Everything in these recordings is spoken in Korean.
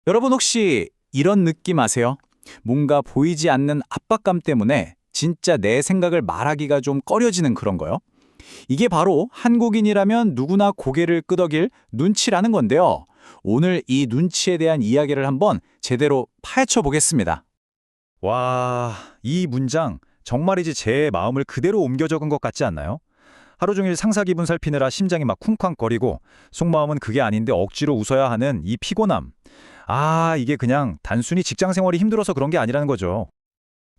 여러분 혹시 이런 느낌 아세요? 뭔가 보이지 않는 압박감 때문에 진짜 내 생각을 말하기가 좀 꺼려지는 그런 거요. 이게 바로 한국인이라면 누구나 고개를 끄덕일 눈치라는 건데요. 오늘 이 눈치에 대한 이야기를 한번 제대로 파헤쳐 보겠습니다. 와, 이 문장 정말이지 제 마음을 그대로 옮겨 적은 것 같지 않나요? 하루 종일 상사 기분 살피느라 심장이 막 쿵쾅거리고 속마음은 그게 아닌데 억지로 웃어야 하는 이 피곤함. 아, 이게 그냥 단순히 직장 생활이 힘들어서 그런 게 아니라는 거죠.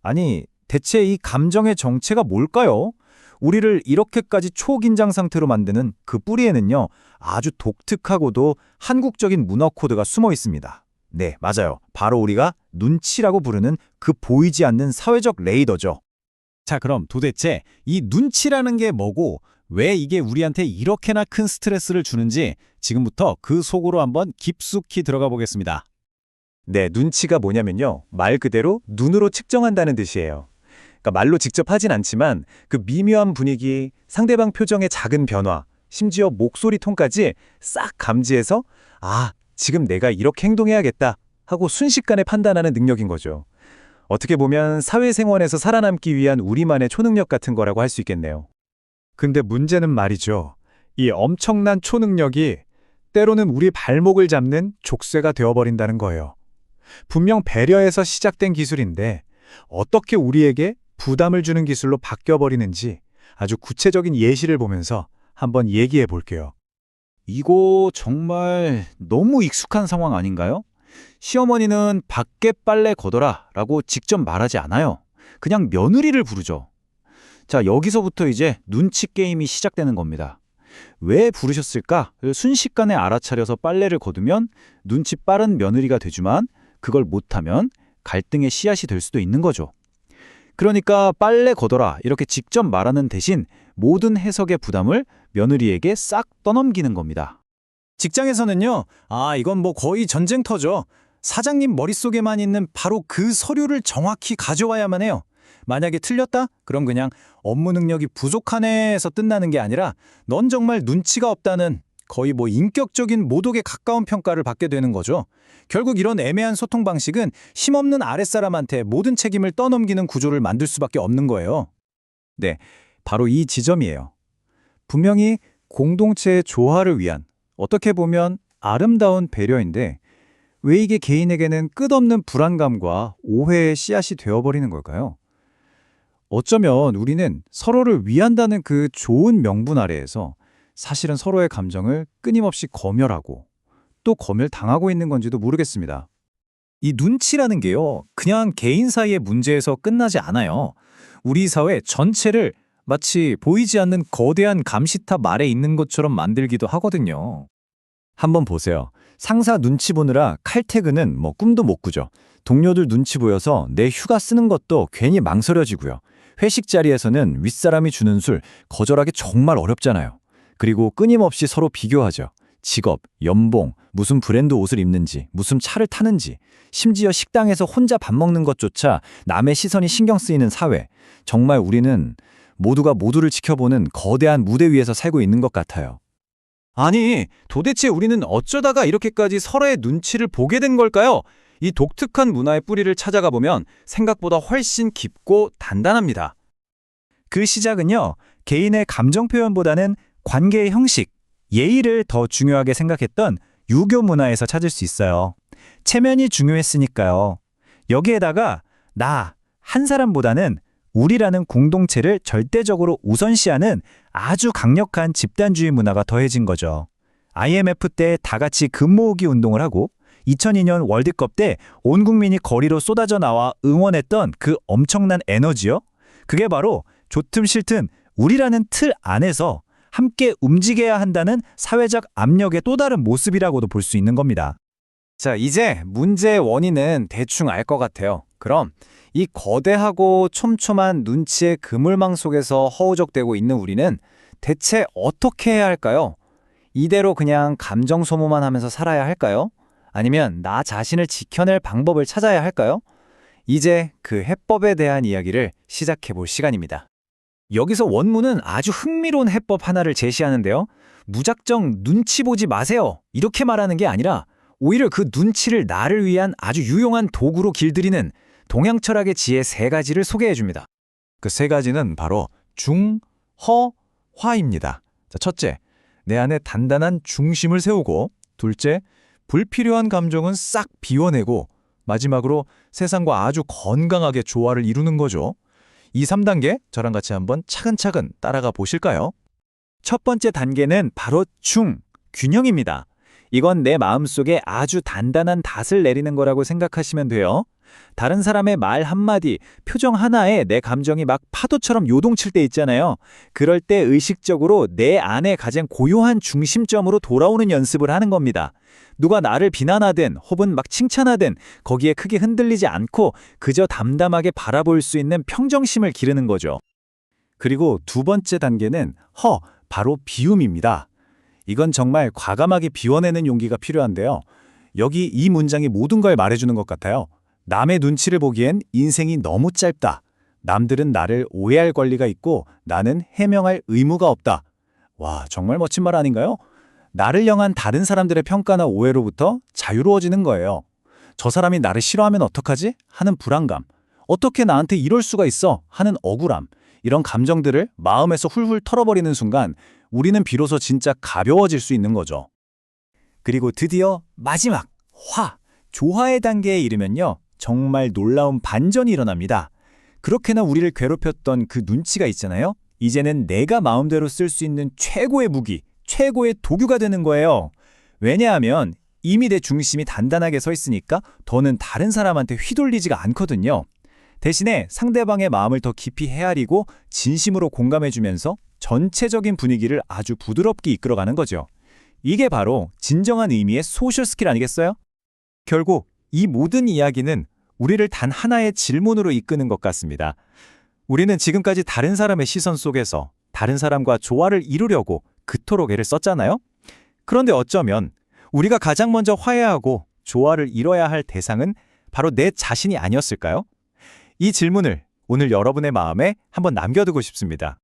아니, 대체 이 감정의 정체가 뭘까요? 우리를 이렇게까지 초긴장 상태로 만드는 그 뿌리에는요, 아주 독특하고도 한국적인 문화 코드가 숨어 있습니다. 네, 맞아요. 바로 우리가 눈치라고 부르는 그 보이지 않는 사회적 레이더죠. 자, 그럼 도대체 이 눈치라는 게 뭐고, 왜 이게 우리한테 이렇게나 큰 스트레스를 주는지 지금부터 그 속으로 한번 깊숙이 들어가 보겠습니다. 네, 눈치가 뭐냐면요. 말 그대로 눈으로 측정한다는 뜻이에요. 그러니까 말로 직접 하진 않지만 그 미묘한 분위기, 상대방 표정의 작은 변화, 심지어 목소리 톤까지 싹 감지해서 아, 지금 내가 이렇게 행동해야겠다 하고 순식간에 판단하는 능력인 거죠. 어떻게 보면 사회생활에서 살아남기 위한 우리만의 초능력 같은 거라고 할 수 있겠네요. 근데 문제는 말이죠. 이 엄청난 초능력이 때로는 우리 발목을 잡는 족쇄가 되어버린다는 거예요. 분명 배려에서 시작된 기술인데 어떻게 우리에게 부담을 주는 기술로 바뀌어버리는지 아주 구체적인 예시를 보면서 한번 얘기해 볼게요. 이거 정말 너무 익숙한 상황 아닌가요? 시어머니는 밖에 빨래 걷어라 라고 직접 말하지 않아요. 그냥 며느리를 부르죠. 자, 여기서부터 이제 눈치 게임이 시작되는 겁니다. 왜 부르셨을까?를 순식간에 알아차려서 빨래를 거두면 눈치 빠른 며느리가 되지만 그걸 못하면 갈등의 씨앗이 될 수도 있는 거죠. 그러니까 빨래 걷어라 이렇게 직접 말하는 대신 모든 해석의 부담을 며느리에게 싹 떠넘기는 겁니다. 직장에서는요, 이건 뭐 거의 전쟁터죠. 사장님 머릿속에만 있는 바로 그 서류를 정확히 가져와야만 해요. 만약에 틀렸다? 그럼 그냥 업무 능력이 부족하네 해서 끝나는 게 아니라 넌 정말 눈치가 없다는 거의 뭐 인격적인 모독에 가까운 평가를 받게 되는 거죠. 결국 이런 애매한 소통 방식은 힘없는 아랫사람한테 모든 책임을 떠넘기는 구조를 만들 수밖에 없는 거예요. 네, 바로 이 지점이에요. 분명히 공동체의 조화를 위한 어떻게 보면 아름다운 배려인데 왜 이게 개인에게는 끝없는 불안감과 오해의 씨앗이 되어버리는 걸까요? 어쩌면 우리는 서로를 위한다는 그 좋은 명분 아래에서 사실은 서로의 감정을 끊임없이 검열하고 또 검열당하고 있는 건지도 모르겠습니다. 이 눈치라는 게요, 그냥 개인 사이의 문제에서 끝나지 않아요. 우리 사회 전체를 마치 보이지 않는 거대한 감시탑 아래 있는 것처럼 만들기도 하거든요. 한번 보세요. 상사 눈치 보느라 칼퇴근은 뭐 꿈도 못 꾸죠. 동료들 눈치 보여서 내 휴가 쓰는 것도 괜히 망설여지고요. 회식 자리에서는 윗사람이 주는 술 거절하기 정말 어렵잖아요. 그리고 끊임없이 서로 비교하죠. 직업, 연봉, 무슨 브랜드 옷을 입는지, 무슨 차를 타는지, 심지어 식당에서 혼자 밥 먹는 것조차 남의 시선이 신경 쓰이는 사회. 정말 우리는 모두가 모두를 지켜보는 거대한 무대 위에서 살고 있는 것 같아요. 아니, 도대체 우리는 어쩌다가 이렇게까지 서로의 눈치를 보게 된 걸까요? 이 독특한 문화의 뿌리를 찾아가 보면 생각보다 훨씬 깊고 단단합니다. 그 시작은요, 개인의 감정 표현보다는 관계의 형식, 예의를 더 중요하게 생각했던 유교 문화에서 찾을 수 있어요. 체면이 중요했으니까요. 여기에다가 나, 한 사람보다는 우리라는 공동체를 절대적으로 우선시하는 아주 강력한 집단주의 문화가 더해진 거죠. IMF 때 다 같이 금 모으기 운동을 하고 2002년 월드컵 때 온 국민이 거리로 쏟아져 나와 응원했던 그 엄청난 에너지요. 그게 바로 좋든 싫든 우리라는 틀 안에서 함께 움직여야 한다는 사회적 압력의 또 다른 모습이라고도 볼 수 있는 겁니다. 자, 이제 문제의 원인은 대충 알 것 같아요. 그럼 이 거대하고 촘촘한 눈치의 그물망 속에서 허우적대고 있는 우리는 대체 어떻게 해야 할까요? 이대로 그냥 감정 소모만 하면서 살아야 할까요? 아니면 나 자신을 지켜낼 방법을 찾아야 할까요? 이제 그 해법에 대한 이야기를 시작해 볼 시간입니다. 여기서 원문은 아주 흥미로운 해법 하나를 제시하는데요. 무작정 눈치 보지 마세요. 이렇게 말하는 게 아니라 오히려 그 눈치를 나를 위한 아주 유용한 도구로 길들이는 동양 철학의 지혜 3가지를 소개해 줍니다. 그 3가지는 바로 중, 허, 화입니다. 자, 첫째, 내 안에 단단한 중심을 세우고, 둘째, 불필요한 감정은 싹 비워내고, 마지막으로 세상과 아주 건강하게 조화를 이루는 거죠. 이 3단계 저랑 같이 한번 차근차근 따라가 보실까요? 첫 번째 단계는 바로 중, 균형입니다. 이건 내 마음속에 아주 단단한 닷을 내리는 거라고 생각하시면 돼요. 다른 사람의 말 한마디, 표정 하나에 내 감정이 막 파도처럼 요동칠 때 있잖아요. 그럴 때 의식적으로 내 안에 가장 고요한 중심점으로 돌아오는 연습을 하는 겁니다. 누가 나를 비난하든 혹은 막 칭찬하든 거기에 크게 흔들리지 않고 그저 담담하게 바라볼 수 있는 평정심을 기르는 거죠. 그리고 두 번째 단계는 허, 바로 비움입니다. 이건 정말 과감하게 비워내는 용기가 필요한데요. 여기 이 문장이 모든 걸 말해주는 것 같아요. 남의 눈치를 보기엔 인생이 너무 짧다. 남들은 나를 오해할 권리가 있고 나는 해명할 의무가 없다. 와, 정말 멋진 말 아닌가요? 나를 향한 다른 사람들의 평가나 오해로부터 자유로워지는 거예요. 저 사람이 나를 싫어하면 어떡하지? 하는 불안감. 어떻게 나한테 이럴 수가 있어? 하는 억울함. 이런 감정들을 마음에서 훌훌 털어버리는 순간 우리는 비로소 진짜 가벼워질 수 있는 거죠. 그리고 드디어 마지막, 화, 조화의 단계에 이르면요. 정말 놀라운 반전이 일어납니다. 그렇게나 우리를 괴롭혔던 그 눈치가 있잖아요. 이제는 내가 마음대로 쓸 수 있는 최고의 무기, 최고의 도구가 되는 거예요. 왜냐하면 이미 내 중심이 단단하게 서 있으니까 더는 다른 사람한테 휘둘리지가 않거든요. 대신에 상대방의 마음을 더 깊이 헤아리고 진심으로 공감해주면서 전체적인 분위기를 아주 부드럽게 이끌어가는 거죠. 이게 바로 진정한 의미의 소셜 스킬 아니겠어요? 결국 이 모든 이야기는 우리를 단 하나의 질문으로 이끄는 것 같습니다. 우리는 지금까지 다른 사람의 시선 속에서 다른 사람과 조화를 이루려고 그토록 애를 썼잖아요? 그런데 어쩌면 우리가 가장 먼저 화해하고 조화를 이뤄야 할 대상은 바로 내 자신이 아니었을까요? 이 질문을 오늘 여러분의 마음에 한번 남겨두고 싶습니다.